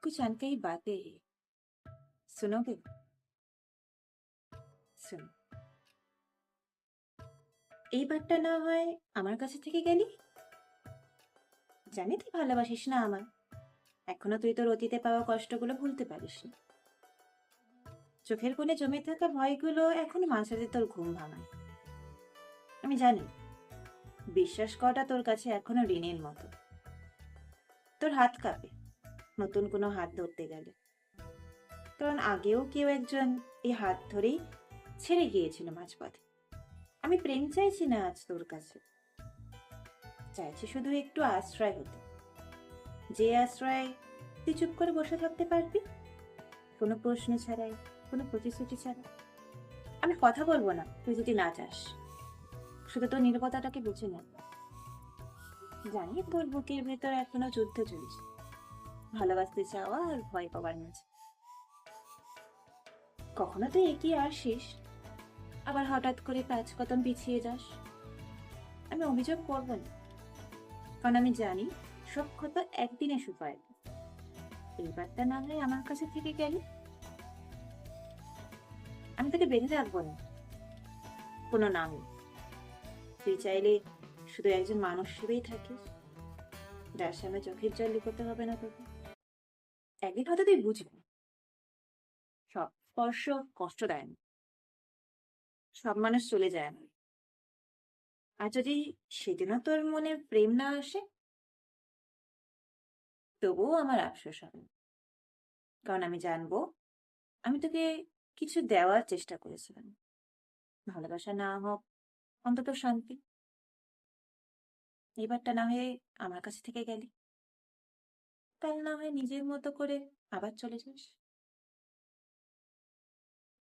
कुछ अनकही बातें हैं। सुनोगे? सुनो। এইবারটা না হয় আমার কাছে থেকে গেলি। জানি তুই ভালোবাসিস না আমায়। এখনো তুই তোর অতীতে পাওয়া কষ্টগুলো ভুলতে পারিসনি। চোখের কোণে জমে থাকা ভয়গুলো এখনো মাঝে মাঝে তোর ঘুম ভাঙায়। আমি জানি বিশ্বাস করাটা তোর কাছে এখনো ঋণের মতো। তোর হাত কাঁপে নতুন কোনো হাত ধরতে গেলে, কারণ আগেও কেউ একজন এই হাত ধরেই ছেড়ে গিয়েছিল মাঝপথে। আমি প্রেম চাইছি না আজ তোর কাছে, চাইছি শুধু একটু আশ্রয় হতে, যে আশ্রয় তুই চুপ করে বসে থাকতে পারবি, কোনো প্রশ্ন ছাড়াই, কোনো প্রতিশ্রুতি ছাড়া। আমি কথা বলবো না তুই যদি না চাস, শুধু তোর নীরবতাটাকে বুঝে নে। জানি তোর বুকের ভেতর এখনো যুদ্ধ চলছে, ভালোবাসতে চাওয়া আর ভয় পাওয়ার মাঝে। কখনো তুই এগিয়ে আসিস, আবার হঠাৎ করে 5 কদম পিছিয়ে যাস। আমি অভিযোগ করবো না, কারণ আমি জানি সব ক্ষত একদিনে শুকায় না। এইবারটা না হয় আমার কাছে থেকে গেলি। আমি তোকে বেঁধে রাখবো না কোনো নামে। তুই চাইলে শুধু একজন মানুষ হিসেবেই থাকিস, যার সামনে চোখের জল লুকোতে হবে না তোকে। একদিন হয়তো তুই বুঝবি সব স্পর্শ কষ্ট দেয় না, সব মানুষ চলে যায় না। আর যদি সেদিনও তোর মনে প্রেম না আসে, তবুও আমার আফসোস হবে, কারণ আমি জানবো আমি তোকে কিছু দেওয়ার চেষ্টা করেছিলাম। ভালোবাসা না হোক, অন্তত শান্তি। এবারটা না হয়ে আমার কাছে থেকে গেলি, কাল না হয় নিজের মতো করে আবার চলে যাস।